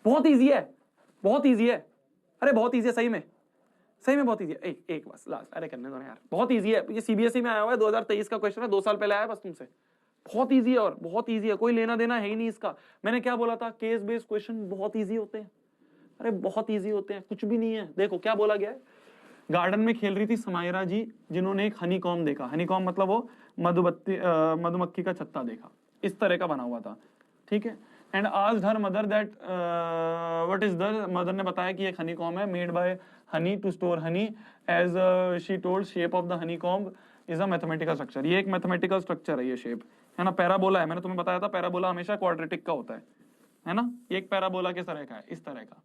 बहुत इजी है, बहुत इजी है, अरे बहुत इजी है, सही में बहुत इजी है। एक बस लास्ट, अरे करने दो ना यार, बहुत इजी है ये, सीबीएसई में आया हुआ है, 2023 का क्वेश्चन है, 2 साल पहले आया बस तुमसे, बहुत इजी है और बहुत इजी है, कोई लेना देना है ही नहीं इसका। मैंने क्या बोला था, केस बेस्ड क्वेश्चन बहुत इजी होते हैं, अरे बहुत इजी होते हैं, कुछ भी नहीं है। देखो क्या बोला गया है, गार्डन में खेल रही थी समायरा जी, जिन्होंने एक हनी कॉम देखा, हनी कॉम मतलब वो मधुमक्खी का छत्ता देखा, इस तरह का बना हुआ था, ठीक है। And asked her mother that what is the, mother ने बताया कि एक हनी कॉम है, made by honey to store honey, as she told shape of the honeycomb is a mathematical structure. ये एक मैथमेटिकल स्ट्रक्चर है, ये shape है ना, पैराबोला है, मैंने तुम्हें बताया था पैराबोला हमेशा क्वाड्रेटिक का होता है ना, ये एक पैराबोला किस तरह का है, इस तरह का।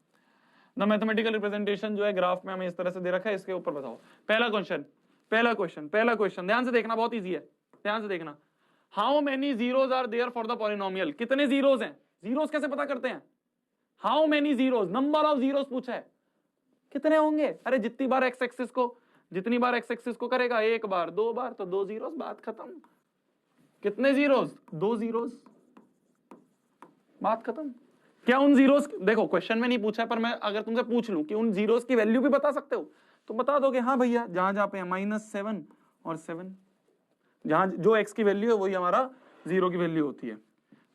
द मैथमेटिकल रिप्रेजेंटेशन जो है ग्राफ में हमें इस तरह से दे रखा है, इसके ऊपर बताओ। पहला क्वेश्चन ध्यान से देखना, बहुत इजी है, ध्यान से देखना। How many zeros are there for the polynomial, कितने जीरोज हैं, जीरोज कैसे पता करते हैं, how many zeros, number of zeros पूछा है, कितने होंगे, अरे जितनी बार एक्स एक्सिस को करेगा, एक बार 2 बार तो 2 जीरोज, बात खत्म। कितने जीरोज, 2 जीरोज, बात खत्म। क्या उन जीरोस, देखो क्वेश्चन में नहीं पूछा है, पर मैं अगर तुमसे पूछ लूं कि उन जीरोस की वैल्यू भी बता सकते हो, तो बता दोगे हाँ भैया, जहां जहां पे -7 और 7, जहां जो x की वैल्यू है वही हमारा 0 की वैल्यू होती है।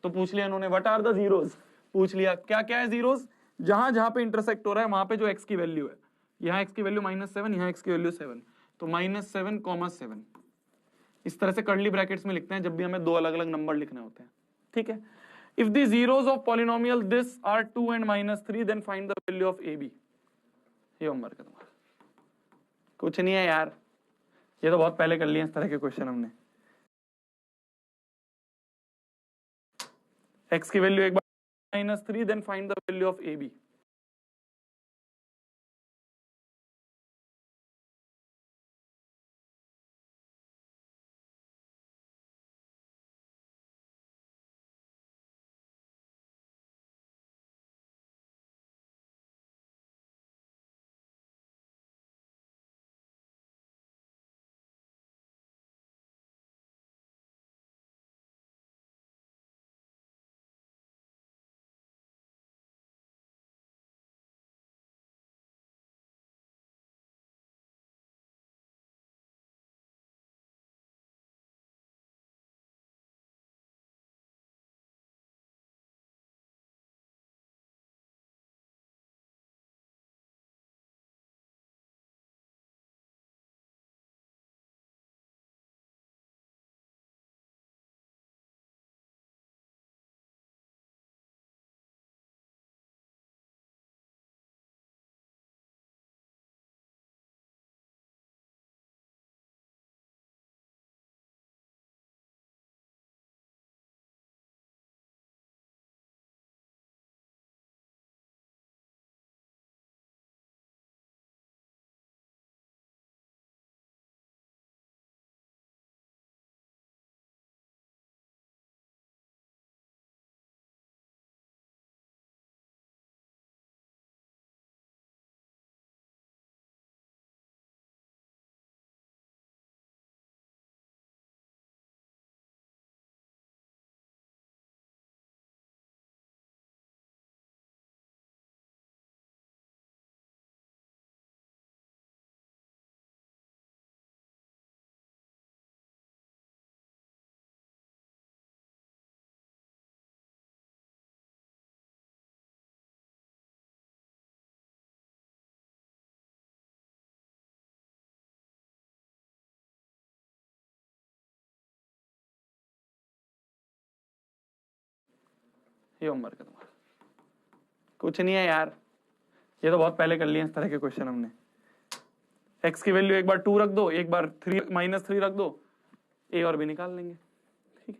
तो पूछ लिया इन्होंने व्हाट आर द जीरोस, पूछ लिया क्या क्या है जीरोस, जहां जहां पे इंटरसेक्ट हो रहा है वहां पे जो x की वैल्यू है, यहाँ x की वैल्यू -7, यहाँ x की वैल्यू 7, तो -7, 7 इस तरह से कर्ली ब्रैकेट्स में लिखते हैं जब भी हमें 2 अलग अलग नंबर लिखने होते हैं, ठीक है। If the zeros of polynomial this are 2 and -3, then find the value of AB। ये होमवर्क है तुम्हारा, कुछ नहीं है यार, ये तो बहुत पहले कर लिए इस तरह के क्वेश्चन हमने। x की वैल्यू एक बार -3, then find the value of AB। ये होमवर्क है तुम्हारा, कुछ नहीं है यार, ये तो बहुत पहले कर लिए इस तरह के क्वेश्चन हमने। x की वैल्यू एक बार 2 रख दो, एक बार -3 रख दो, a और b निकाल लेंगे, ठीक है।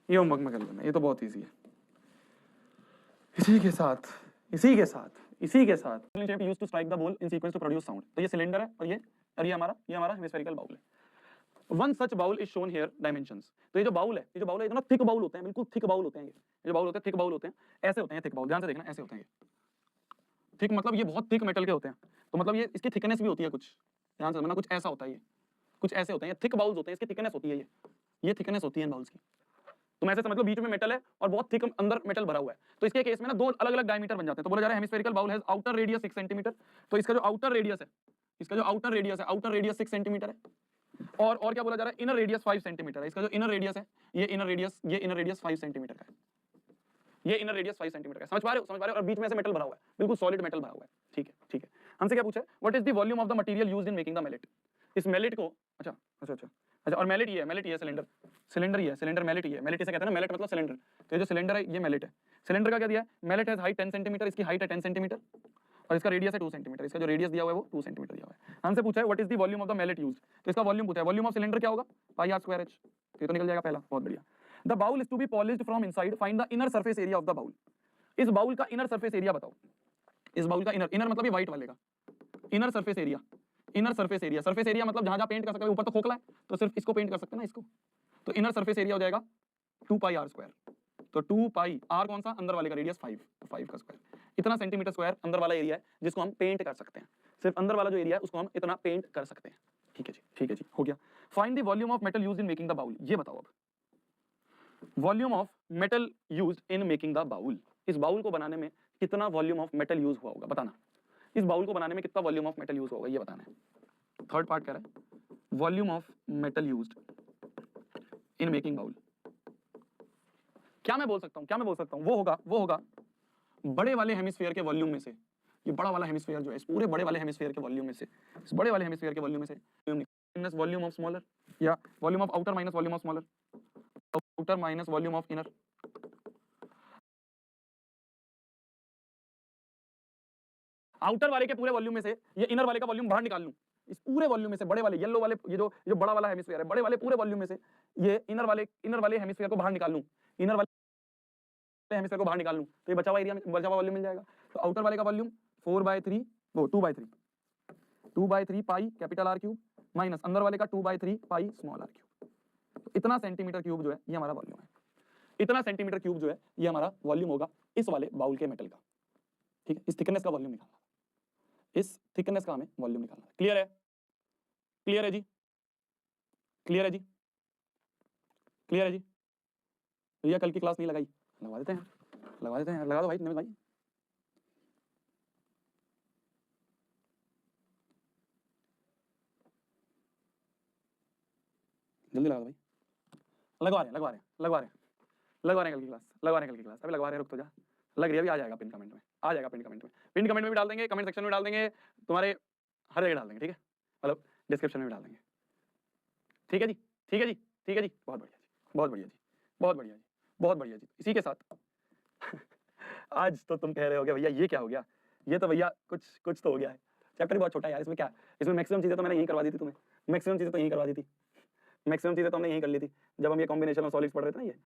ये होमवर्क में कर लेना, ये तो बहुत इजी है। इसी के साथ use to strike the ball in sequence to produce sound. तो ये सिलेंडर है और ये हमारा हेमिस्फेरिकल बाउल है। One such bowl is shown here dimensions. तो ये जो बाउल है इतना थिक बाउल होते हैं, बिल्कुल थिक बाउल होते हैं, ये जो बाउल होते हैं थिक बाउल होते हैं, ऐसे होते हैं थिक बाउल, ध्यान से देखना, ऐसे होते हैं ये थिक, मतलब ये बहुत थिक मेटल के होते हैं, तो मतलब ये इसकी थिकनेस भी होती है कुछ, ध्यान से समझना, कुछ ऐसा होता है ये, कुछ ऐसे होते हैं, थिक बाउल्स होते हैं, इसकी थिकनेस होती है, ये थिकनेस होती है इन बाउल्स की, तुम ऐसे समझ लो बीच में मेटल है और बहुत थिक अंदर मेटल भरा हुआ है, तो इसके केस में ना दो अलग अलग डायमीटर बन जाते हैं। तो बोला जा रहा है hemispherical bowl has outer radius 6 centimetre, तो इसका जो आउटर रेडियस है, इसका जो आउटर रेडियस 6 सेंटीमीटर है। और क्या बोला जा रहा है, इनर रेडियस 5 सेंटीमीटर है। इसका जो इनर रेडियस है, ये इनर रेडियस 5 सेंटीमीटर का है, ये इनर रेडियस 5 सेंटीमीटर का। समझ पा रहे हो? और बीच में से मेटल भरा हुआ है, बिल्कुल सॉलिड मेटल भरा हुआ है। ठीक है। हमसे क्या पूछा है, what is the volume of the material used in making the mallet. इस मैलेट को अच्छा, और मैलेट ये है सिलेंडर ये है, सिलेंडर मैलेट ये है। मैलेट इसे कहते हैं ना, मैलेट मतलब सिलेंडर। तो ये जो सिलेंडर है ये मैलेट है। सिलेंडर का क्या दिया है, मैलेट हैज हाइट 10 सेंटीमीटर, इसकी हाइट है 10 सेंटीमीटर और इसका रेडियस है 2 सेंटीमीटर। इसका जो रेडियस दिया हुआ है वो 2 सेंटीमीटर दिया हुआ है। हमसे पूछा है what is the volume of the mallet used, तो इसका वॉल्यूम पूछा है। वॉल्यूम ऑफ सिलेंडर क्या होगा, पाई आर स्क्वायर एच, तो निकल जाएगा पहला। बहुत बढ़िया। The bowl is to be polished from inside, find the inner surface area of the bowl. इस बाउल का इनर सरफेस एरिया बताओ। इस बाउल का इनर मतलब ये व्हाइट वाले का इनर सरफेस एरिया मतलब जहां पेंट कर सकते हैं। ऊपर तो खोखला है तो सिर्फ इसको पेंट कर सकते हैं ना, इसको। तो इनर सरफेस एरिया हो जाएगा 2 पाई आर स्क्वायर। तो 2 पाई आर कौन सा, अंदर वाले का रेडियस 5, तो 5 का स्क्वायर। इतना सेंटीमीटर स्क्वायर अंदर वाला एरिया है जिसको हम पेंट कर सकते हैं। सिर्फ अंदर वाला जो एरिया है उसको हम इतना पेंट कर सकते हैं। ठीक है जी, हो गया। Find the volume of metal used in making the bowl. ये बताओ अब, volume of metal used in making the bowl. इस बाउल को बनाने में कितना वॉल्यूम ऑफ मेटल यूज हुआ होगा, बताना। इस बाउल को बनाने में कितना वॉल्यूम ऑफ मेटल यूज होगा, ये बताना है। थर्ड पार्ट कह रहा है volume of metal used in making bowl. क्या मैं बोल सकता हूं, वो होगा बड़े वाले हेमिस्फीयर के वॉल्यूम में से। ये बड़ा वाला हेमिस्फीयर जो है, इस पूरे बड़े वाले हेमिस्फीयर के वॉल्यूम में से, इस बड़े वाले हेमिस्फीयर के वॉल्यूम में से माइनस वॉल्यूम ऑफ स्मॉलर, या volume of outer minus volume of smaller, outer minus volume of inner. Outer वाले के पूरे वॉल्यूम में से ये इनर वाले का वॉल्यूम बाहर निकाल लूं। इस पूरे वॉल्यूम में से बड़े वाले येलो वाले, ये जो बड़ा वाला हेमिस्फीयर है, बड़े वाले पूरे वॉल्यूम में से ये इनर वाले हेमिस्फीयर को बाहर निकाल लूं, इनर वाले हेमिस्फीयर को बाहर निकाल लूं, तो ये बचा हुआ एरिया में बचा हुआ वॉल्यूम मिल जाएगा। तो आउटर वाले का वॉल्यूम 4/3 वो 2/3 pi capital R cube minus अंदर वाले का 2/3 पाई स्मॉल आर क्यूब। तो इतना सेंटीमीटर क्यूब जो है ये हमारा वॉल्यूम है। इतना सेंटीमीटर क्यूब जो है ये हमारा वॉल्यूम होगा इस वाले बाउल के मेटल का। ठीक है, इस थिकनेस का वॉल्यूम निकालना, इस थिकनेस का हमें वॉल्यूम निकालना है। क्लियर है जी, क्लियर है जी। भैया कल की क्लास नहीं लगाई, लगवा देते हैं, लगा दो भाई, निमित भाई। जल्दी लगा दो भाई। लगवा रहे हैं कल की क्लास, अभी लगवा रहे हैं, रुक तो जा। लग रही है, अभी आ जाएगा पिन कमेंट में, पिन कमेंट में भी डाल देंगे, कमेंट सेक्शन में डाल देंगे, तुम्हारे हर जगह डाल देंगे। ठीक है, मतलब डिस्क्रिप्शन में भी डाल देंगे। ठीक है जी, बहुत बढ़िया जी। इसी के साथ आज तो तुम कह रहे होगे भैया ये क्या हो गया, ये तो भैया कुछ तो हो गया है। चैप्टर बहुत छोटा है यार, इसमें क्या, इसमें मैक्सिमम चीजें तो मैंने यहीं करवा दी थी तुम्हें, मैक्सिमम चीजें तो हमने यहीं कर ली थी जब हम ये कॉम्बिनेशन ऑफ सॉलिड्स पढ़ रहे थे ना ये।